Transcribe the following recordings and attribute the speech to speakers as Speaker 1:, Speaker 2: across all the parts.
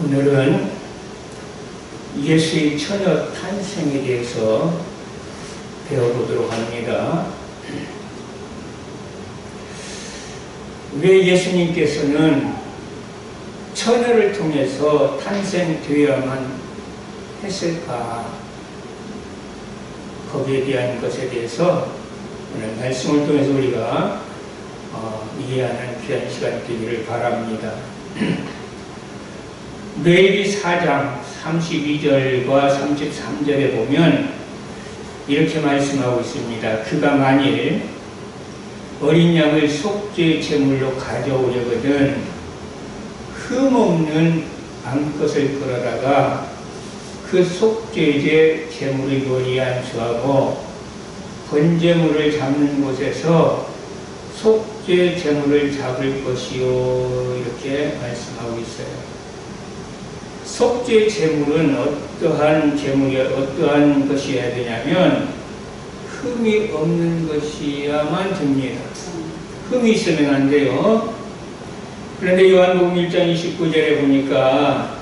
Speaker 1: 오늘은 예수의 처녀 탄생에 대해서 배워보도록 합니다. 왜 예수님께서는 처녀를 통해서 탄생되어야만 했을까? 거기에 대한 것에 대해서 오늘 말씀을 통해서 우리가 이해하는 귀한 시간 되기를 바랍니다. 레위기 4장 32절과 33절에 보면 이렇게 말씀하고 있습니다. 그가 만일 어린 양을 속죄 제물로 가져오려거든 흠없는 암컷을 끌어다가 그 속죄제 제물의 머리에 안수하고 번제물을 잡는 곳에서 속죄 제물을 잡을 것이요, 이렇게 말씀하고 있어요. 속죄 제물은 어떠한 것이어야 되냐면 흠이 없는 것이야만 됩니다. 흠이 있으면 안 돼요. 그런데 요한복음 1장 29절에 보니까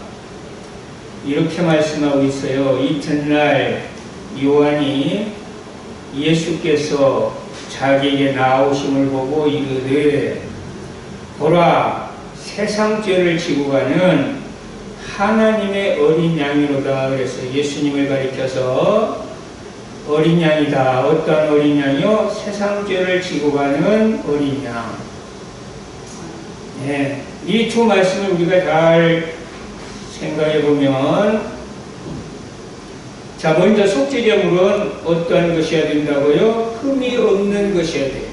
Speaker 1: 이렇게 말씀하고 있어요. 이튿날 요한이 예수께서 자기에게 나오심을 보고 이르되 보라, 세상 죄를 지고 가는 하나님의 어린 양이로다. 그래서 예수님을 가리켜서 어린 양이다. 어떠한 어린 양이요? 세상 죄를 지고 가는 어린 양. 네, 이 두 말씀을 우리가 잘 생각해 보면, 자, 먼저 속죄제물은 어떠한 것이어야 된다고요? 흠이 없는 것이어야 돼요.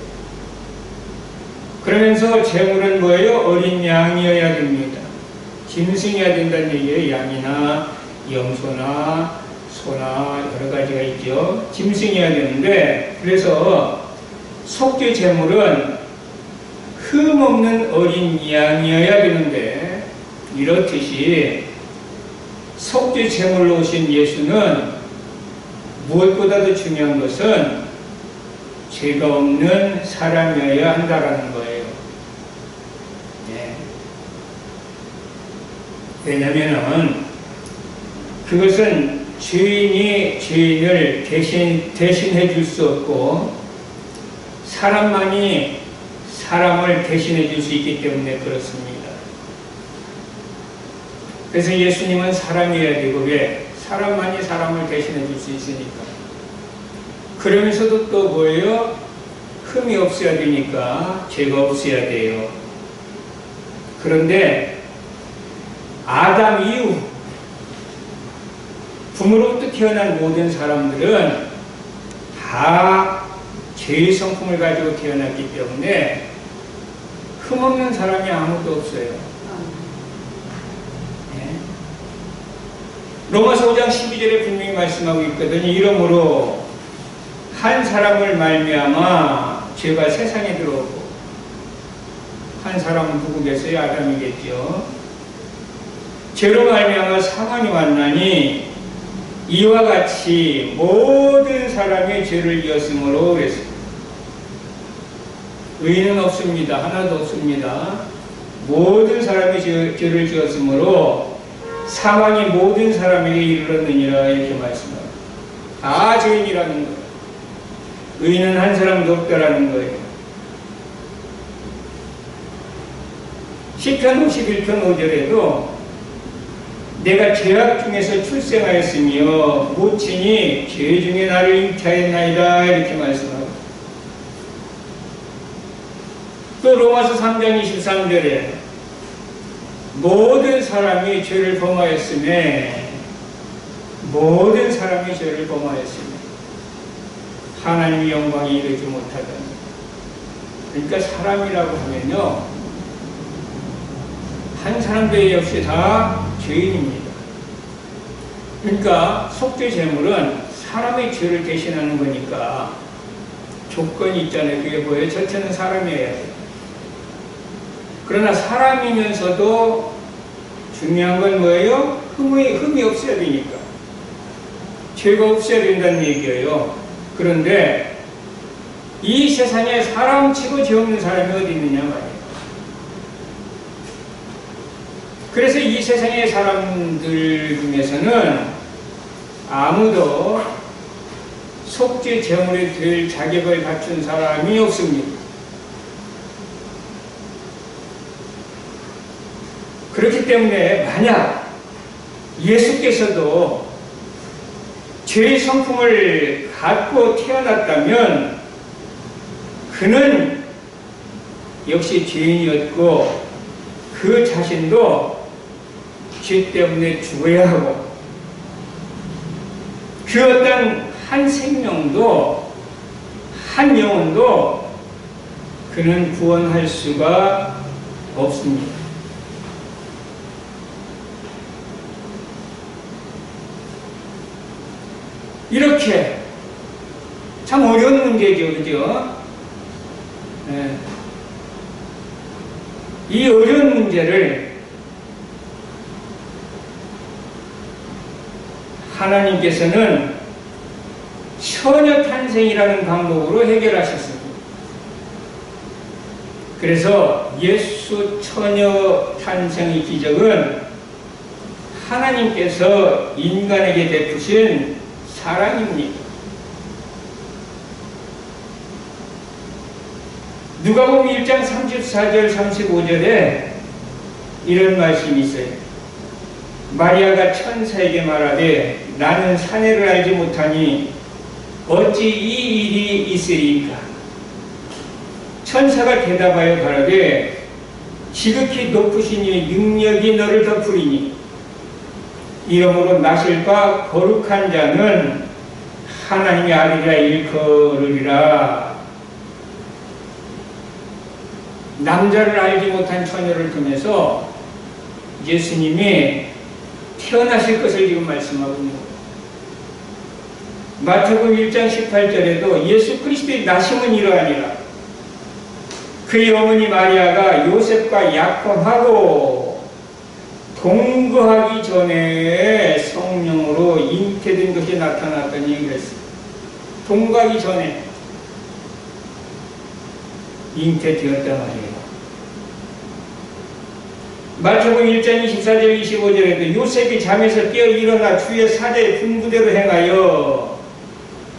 Speaker 1: 그러면서 제물은 뭐예요? 어린 양이어야 됩니다. 짐승이어야 된다는 얘기예요. 양이나 염소나 소나 여러 가지가 있죠. 짐승이어야 되는데, 그래서 속죄 제물은 흠 없는 어린 양이어야 되는데, 이렇듯이 속죄 제물로 오신 예수는 무엇보다도 중요한 것은 죄가 없는 사람이어야 한다라는 거예요. 왜냐면은 그것은 죄인이 죄인을 대신해 줄 수 없고 사람만이 사람을 대신해 줄 수 있기 때문에 그렇습니다. 그래서 예수님은 사람이어야 되고, 왜? 사람만이 사람을 대신해 줄 수 있으니까. 그러면서도 또 뭐예요? 흠이 없어야 되니까 죄가 없어야 돼요. 그런데 아담 이후 부모로부터 태어난 모든 사람들은 다 죄의 성품을 가지고 태어났기 때문에 흠없는 사람이 아무도 없어요. 네. 로마서 5장 12절에 분명히 말씀하고 있거든요. 이러므로 한 사람을 말미암아 죄가 세상에 들어오고, 한 사람은 누구겠어요? 아담이겠죠. 죄로 말미암아 사망이 왔나니 이와 같이 모든 사람이 죄를 지었으므로, 그랬습니다. 의인은 없습니다. 하나도 없습니다. 모든 사람이 죄를 지었으므로 사망이 모든 사람에게 이르렀느니라, 이렇게 말씀합니다. 다 죄인이라는 거예요. 의인은 한 사람도 없다라는 거예요. 시편 51편 5절에도 내가 죄악 중에서 출생하였으며 모친이 죄 중에 나를 잉태하였나이다, 이렇게 말씀하고, 또 로마서 3장 23절에 모든 사람이 죄를 범하였으며 모든 사람이 죄를 범하였으며 하나님의 영광이 이르지 못하다. 그러니까 사람이라고 하면요, 한 사람도 예외 없이 다 죄인입니다. 그러니까 속죄 제물은 사람의 죄를 대신하는 거니까 조건이 있잖아요. 그게 뭐예요? 첫째는 사람이어야 돼요. 그러나 사람이면서도 중요한 건 뭐예요? 흠이 없어야 되니까. 죄가 없어야 된다는 얘기예요. 그런데 이 세상에 사람치고 죄 없는 사람이 어디 있느냐 말이에요. 그래서 이 세상의 사람들 중에서는 아무도 속죄 제물이 될 자격을 갖춘 사람이 없습니다. 그렇기 때문에 만약 예수께서도 죄의 성품을 갖고 태어났다면 그는 역시 죄인이었고 그 자신도 죄 때문에 죽어야 하고 그 어떤 한 생명도 한 영혼도 그는 구원할 수가 없습니다. 이렇게 참 어려운 문제죠, 그죠? 네. 이 어려운 문제를 하나님께서는 처녀 탄생이라는 방법으로 해결하셨습니다. 그래서 예수 처녀 탄생의 기적은 하나님께서 인간에게 베푸신 사랑입니다. 누가복음 1장 34절 35절에 이런 말씀이 있어요. 마리아가 천사에게 말하되 나는 사내를 알지 못하니 어찌 이 일이 있으리까? 천사가 대답하여 가라되 지극히 높으신 이 능력이 너를 덮으리니 이러므로 나실과 거룩한 자는 하나님의 아들이라 일컬으리라. 남자를 알지 못한 처녀를 통해서 예수님이 태어나실 것을 지금 말씀하고 있는 거예요. 마태복음 1장 18절에도 예수 그리스도의 나심은 이러하니라. 그의 어머니 마리아가 요셉과 약혼하고 동거하기 전에 성령으로 잉태된 것이 나타났더니 그랬어요. 동거하기 전에 잉태되었단 말이에요. 마태복음 1장 24절 25절에도 요셉이 잠에서 깨어 일어나 주의 사자의 분부대로 행하여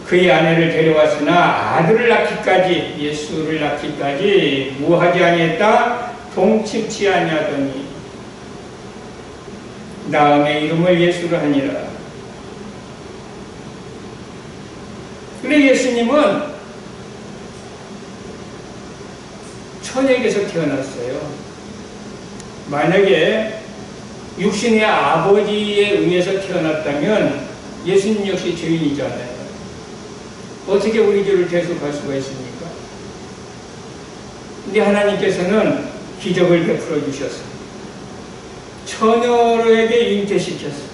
Speaker 1: 그의 아내를 데려왔으나 아들을 낳기까지 예수를 낳기까지 무하지 아니했다. 동침치 아니하더니 다음에 이름을 예수로 하니라. 그런데 예수님은 처녀에게서 태어났어요. 만약에 육신의 아버지에 의해서 태어났다면 예수님 역시 죄인이잖아요. 어떻게 우리 죄를 대속할 수가 있습니까? 근데 하나님께서는 기적을 베풀어 주셨어요. 처녀에게 잉태시켰어요.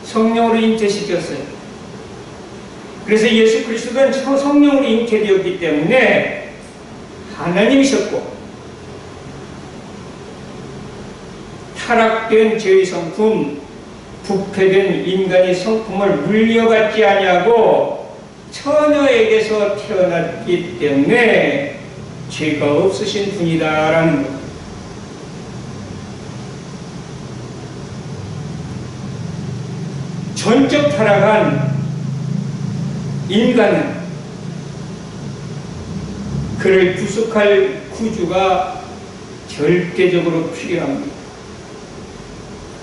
Speaker 1: 성령으로 잉태시켰어요. 그래서 예수 그리스도는 성령으로 잉태되었기 때문에 하나님이셨고 타락된 죄의 성품, 부패된 인간의 성품을 물려받지 아니하고 처녀에게서 태어났기 때문에 죄가 없으신 분이다라는 것. 전적 타락한 인간은 그를 구속할 구주가 절대적으로 필요합니다.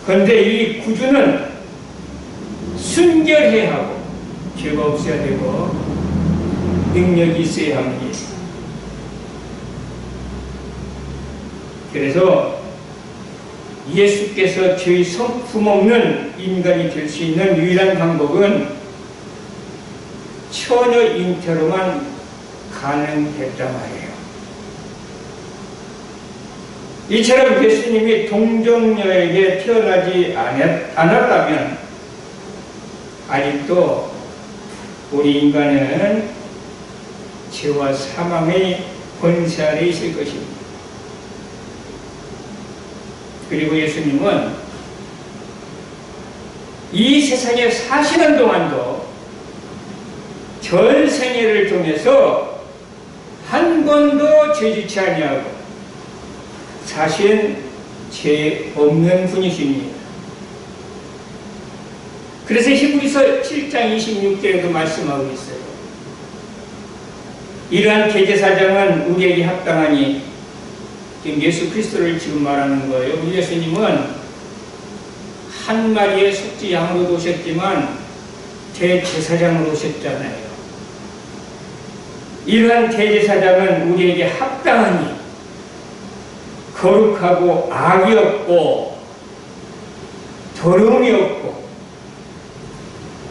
Speaker 1: 그런데 이 구주는 순결해야 하고 죄가 없어야 되고 능력이 있어야 합니다. 그래서 예수께서 죄의 성품 없는 인간이 될 수 있는 유일한 방법은 처녀 잉태로만 가능했단 말이에요. 이처럼 예수님이 동정녀에게 태어나지 않았다면 아직도 우리 인간은 죄와 사망의 권세 아래 있을 것입니다. 그리고 예수님은 이 세상에 사시는 동안도 전 생애를 통해서 한 번도 죄짓지 아니하고 사신 죄 없는 분이십니다. 그래서 히브리서 7장 26절에도 말씀하고 있어요. 이러한 대제사장은 우리에게 합당하니, 지금 예수 그리스도를 지금 말하는 거예요. 우리 예수님은 한 마리의 속지 양으로도 오셨지만 대제사장으로 오셨잖아요. 이러한 대제사장은 우리에게 합당하니 거룩하고 악이 없고 더러움이 없고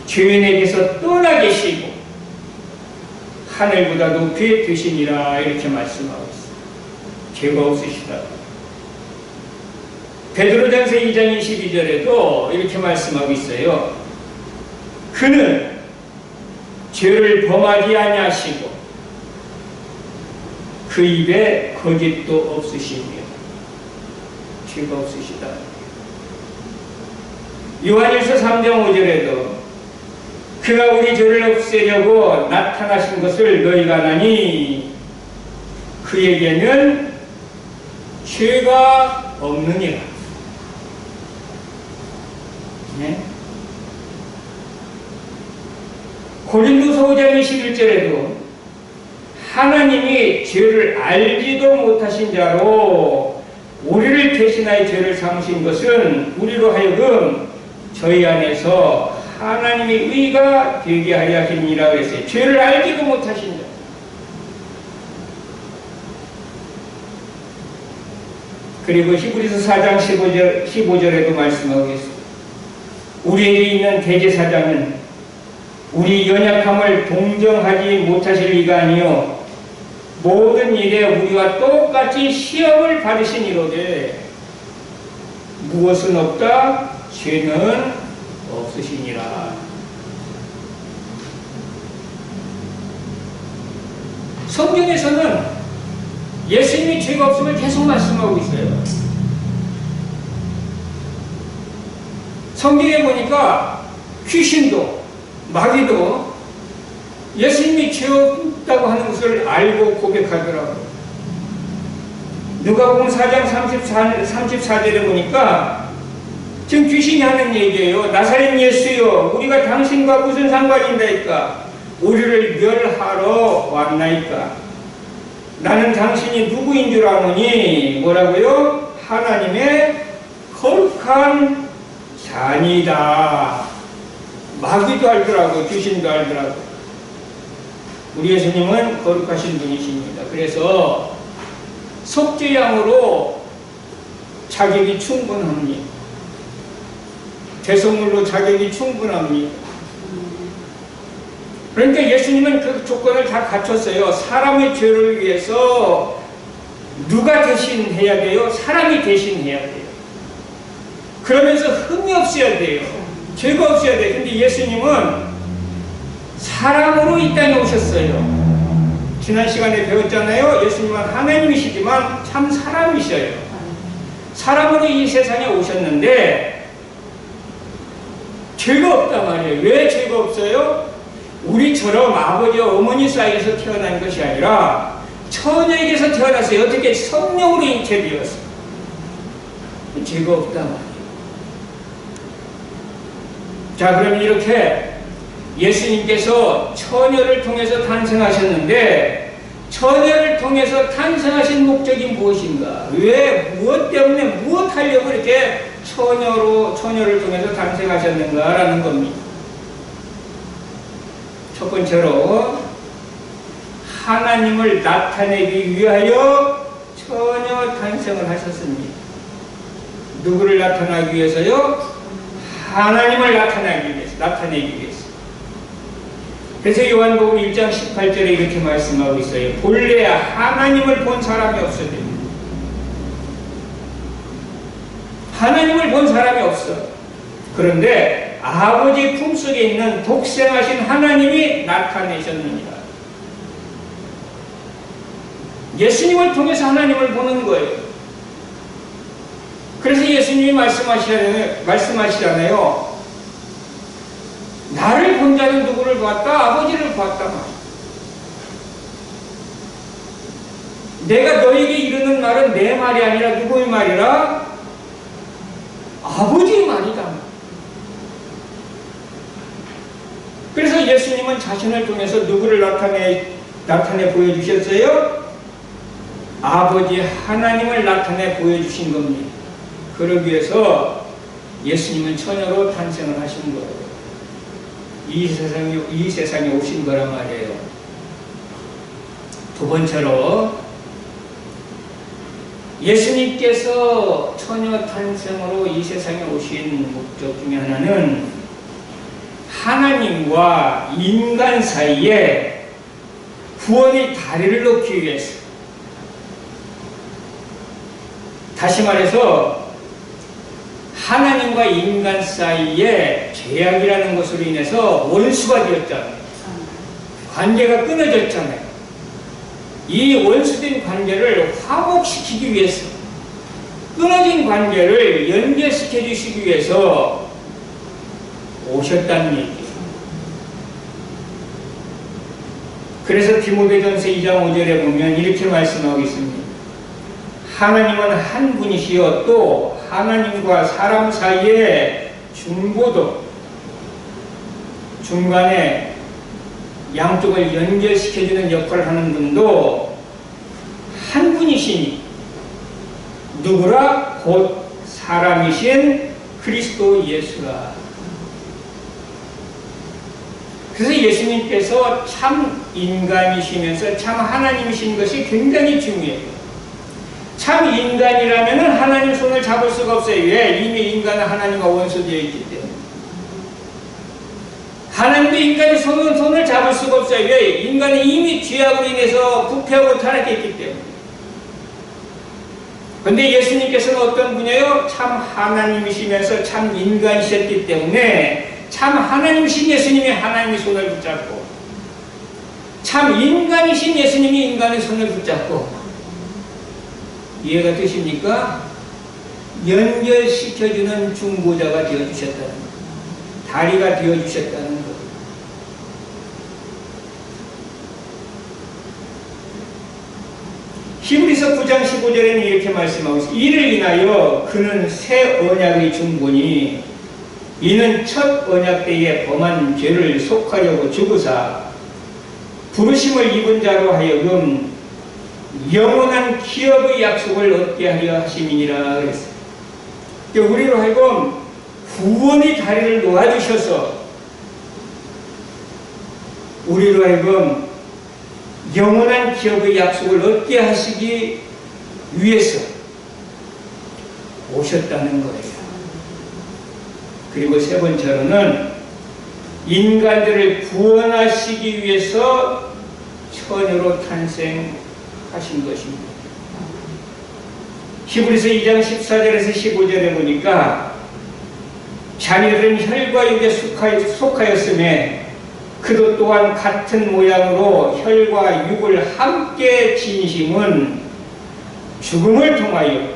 Speaker 1: 죄인에게서 떠나 계시고 하늘보다 높이 되시니라, 이렇게 말씀하고 있습니다. 죄가 없으시다. 베드로전서 2장 22절에도 이렇게 말씀하고 있어요. 그는 죄를 범하지 아니하시고 그 입에 거짓도 없으시며, 죄가 없으시다. 요한일서 3장 5절에도 그가 우리 죄를 없애려고 나타나신 것을 너희가 아나니 그에게는 죄가 없느니라. 네? 고린도서 5장 21절에도 하나님이 죄를 알지도 못하신 자로 우리를 대신하여 죄를 삼으신 것은 우리로 하여금 저희 안에서 하나님의 의가 되게 하려 하시니라 그랬어요. 죄를 알지도 못하신 자. 그리고 히브리서 4장 15절에도 말씀하고 있습니다. 우리에게 있는 대제사장은 우리 연약함을 동정하지 못하실 이가 아니요 모든 일에 우리와 똑같이 시험을 받으시니로되 무엇은 없다? 죄는 없으시니라. 성경에서는 예수님이 죄가 없음을 계속 말씀하고 있어요. 성경에 보니까 귀신도 마귀도 예수님이 죄 없다고 하는 것을 알고 고백하더라고요. 누가복음 4장 34절에 보니까 지금 귀신이 하는 얘기예요. 나사렛 예수여, 우리가 당신과 무슨 상관인다이까? 우리를 멸하러 왔나이까? 나는 당신이 누구인 줄 아노니? 뭐라고요? 하나님의 거룩한 자니다. 마귀도 알더라고요. 귀신도 알더라고요. 우리 예수님은 거룩하신 분이십니다. 그래서 속죄양으로 자격이 충분합니다. 대속물로 자격이 충분합니다. 그러니까 예수님은 그 조건을 다 갖췄어요. 사람의 죄를 위해서 누가 대신해야 돼요? 사람이 대신해야 돼요. 그러면서 흠이 없어야 돼요. 죄가 없어야 돼요. 근데 예수님은 사람으로 이 땅에 오셨어요. 지난 시간에 배웠잖아요. 예수님은 하나님이시지만 참 사람이셔요. 사람으로 이 세상에 오셨는데 죄가 없단 말이에요. 왜 죄가 없어요? 우리처럼 아버지와 어머니 사이에서 태어난 것이 아니라 처녀에게서 태어났어요. 어떻게? 성령으로 잉태되었어요. 죄가 없단 말이에요. 자, 그럼 이렇게 예수님께서 처녀를 통해서 탄생하셨는데 처녀를 통해서 탄생하신 목적이 무엇인가? 왜, 무엇 때문에, 무엇 하려고 이렇게 처녀를 통해서 탄생하셨는가라는 겁니다. 첫 번째로 하나님을 나타내기 위하여 처녀 탄생을 하셨습니다. 누구를 나타나기 위해서요? 하나님을 나타내기 위해서. 그래서 요한복음 1장 18절에 이렇게 말씀하고 있어요. 본래 하나님을 본 사람이 없어야 됩니다. 하나님을 본 사람이 없어. 그런데 아버지 품속에 있는 독생하신 하나님이 나타내셨느니라. 예수님을 통해서 하나님을 보는 거예요. 그래서 예수님이 말씀하시잖아요. 나를 본 자는 누구를 봤다? 아버지를 봤다 말이야. 내가 너에게 이르는 말은 내 말이 아니라 누구의 말이라? 아버지의 말이다. 그래서 예수님은 자신을 통해서 누구를 나타내 보여주셨어요? 아버지 하나님을 나타내 보여주신 겁니다. 그러기 위해서 예수님은 처녀로 탄생을 하신 거예요. 이 세상에 오신 거란 말이에요. 두 번째로 예수님께서 처녀 탄생으로 이 세상에 오신 목적 중에 하나는 하나님과 인간 사이에 구원의 다리를 놓기 위해서, 다시 말해서 하나님과 인간 사이에 죄악이라는 것으로 인해서 원수가 되었잖아요. 관계가 끊어졌잖아요. 이 원수된 관계를 화목시키기 위해서, 끊어진 관계를 연결시켜 주시기 위해서 오셨다는 얘기예요. 그래서 디모데전서 2장 5절에 보면 이렇게 말씀하고 있습니다. 하나님은 한 분이시여 또 하나님과 사람 사이에 중보도, 중간에 양쪽을 연결시켜주는 역할을 하는 분도 한 분이시니 누구라? 곧 사람이신 그리스도 예수라. 그래서 예수님께서 참 인간이시면서 참 하나님이신 것이 굉장히 중요해요. 참 인간이라면 하나님 손을 잡을 수가 없어요. 왜? 이미 인간은 하나님과 원수되어 있기 때문에. 하나님도 인간의 손을 잡을 수가 없어요. 왜? 인간은 이미 죄악으로 인해서 부패하고 타락했기 때문에. 그런데 예수님께서는 어떤 분이에요? 참 하나님이시면서 참 인간이셨기 때문에 참 하나님이신 예수님이 하나님의 손을 붙잡고, 참 인간이신 예수님이 인간의 손을 붙잡고, 이해가 되십니까? 연결시켜주는 중보자가 되어주셨다는 것, 다리가 되어주셨다는 것. 히브리서 9장 15절에는 이렇게 말씀하고 있습니다. 이를 인하여 그는 새 언약의 중보니 이는 첫 언약 때에 범한 죄를 속하려고 죽으사 부르심을 입은 자로 하여금 영원한 기업의 약속을 얻게 하려 하심이니라 그랬어요. 우리로 하여금 구원의 다리를 놓아주셔서 우리로 하여금 영원한 기업의 약속을 얻게 하시기 위해서 오셨다는 거예요. 그리고 세 번째로는 인간들을 구원하시기 위해서 처녀로 탄생하신 것입니다. 히브리서 2장 14절에서 15절에 보니까 자녀들은 혈과 육에 속하였음에 그도 또한 같은 모양으로 혈과 육을 함께 지니심은 죽음을 통하여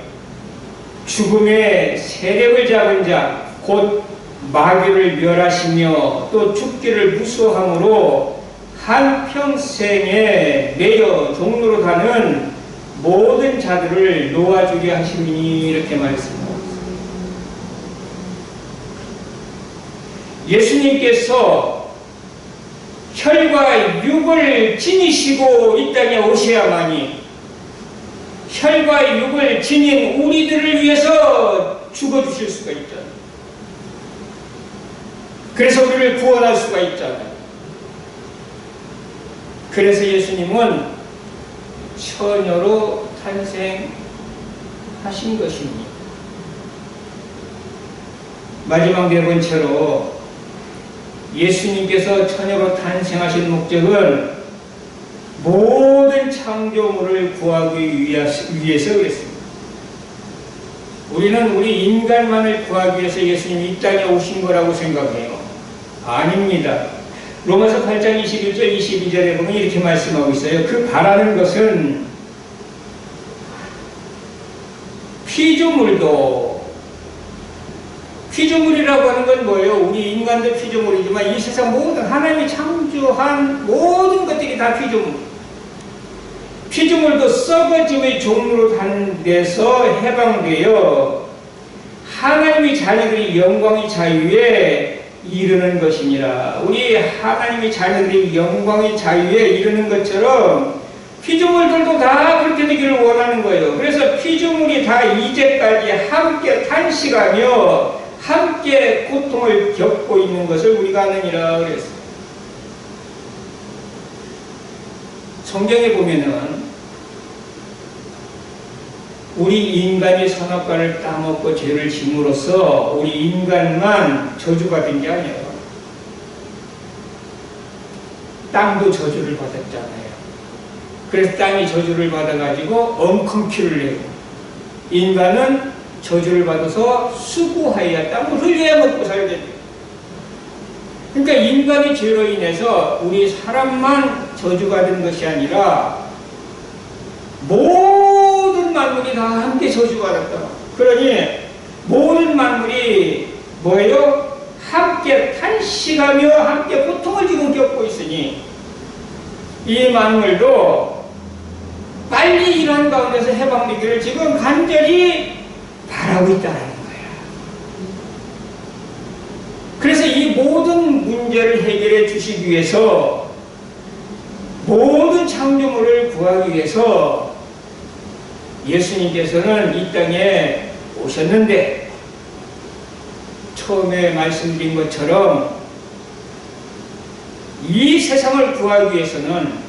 Speaker 1: 죽음의 세력을 잡은 자 곧 마귀를 멸하시며 또 죽기를 무수함으로 한평생에 매여 종로로 가는 모든 자들을 놓아주게 하시니 이렇게 말씀하고 있습니다. 예수님께서 혈과 육을 지니시고 이 땅에 오셔야만이 혈과 육을 지닌 우리들을 위해서 죽어주실 수가 있잖아요. 그래서 우리를 구원할 수가 있잖아요. 그래서 예수님은 처녀로 탄생하신 것입니다. 마지막 네 번째로 예수님께서 처녀로 탄생하신 목적은 모든 창조물을 구하기 위해서 그랬습니다. 우리는 우리 인간만을 구하기 위해서 예수님이 이 땅에 오신 거라고 생각해요. 아닙니다. 로마서 8장 21절 22절에 보면 이렇게 말씀하고 있어요. 그 바라는 것은 피조물이라고 하는 건 뭐예요? 우리 인간도 피조물이지만 이 세상 모든 하나님이 창조한 모든 것들이 다 피조물도 썩어짐의 종로로 단 데서 해방되어 하나님의 자녀들이 영광의 자유에 이르는 것이니라. 우리 하나님의 자녀들이 영광의 자유에 이르는 것처럼 피조물들도 다 그렇게 되기를 원하는 거예요. 그래서 피조물이 다 이제까지 함께 탄식하며 함께 고통을 겪고 있는 것을 우리가 아느니라 그랬어요. 성경에 보면은 우리 인간이 선악과를 따먹고 죄를 짐으로써 우리 인간만 저주받은 게 아니에요. 땅도 저주를 받았잖아요. 그래서 땅이 저주를 받아가지고 엉겅퀴를 내고 인간은 저주를 받아서 수고하여야 땀을 흘려야 먹고 살게 돼요. 그러니까 인간의 죄로 인해서 우리 사람만 저주받은 것이 아니라 모든 만물이 다 함께 저주받았다. 그러니 모든 만물이 뭐예요? 함께 탄식하며 함께 고통을 지금 겪고 있으니 이 만물도 빨리 이러한 가운데서 해방되기를 지금 간절히 바라고 있다는 거야. 그래서 이 모든 문제를 해결해 주시기 위해서 모든 창조물을 구하기 위해서 예수님께서는 이 땅에 오셨는데 처음에 말씀드린 것처럼 이 세상을 구하기 위해서는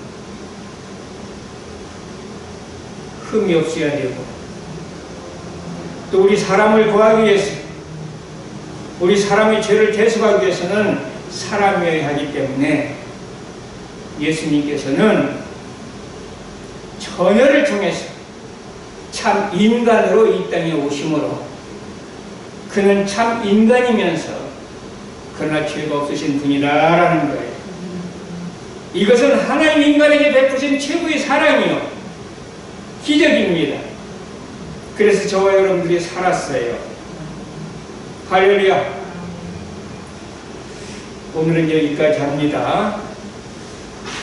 Speaker 1: 흠이 없어야 되고 또 우리 사람을 구하기 위해서 우리 사람의 죄를 대속하기 위해서는 사람이어야 하기 때문에 예수님께서는 처녀를 통해서 참 인간으로 이 땅에 오심으로 그는 참 인간이면서 그러나 죄가 없으신 분이라는 거예요. 이것은 하나님 인간에게 베푸신 최고의 사랑이요 기적입니다. 그래서 저와 여러분들이 살았어요. 할렐루야. 오늘은 여기까지 합니다.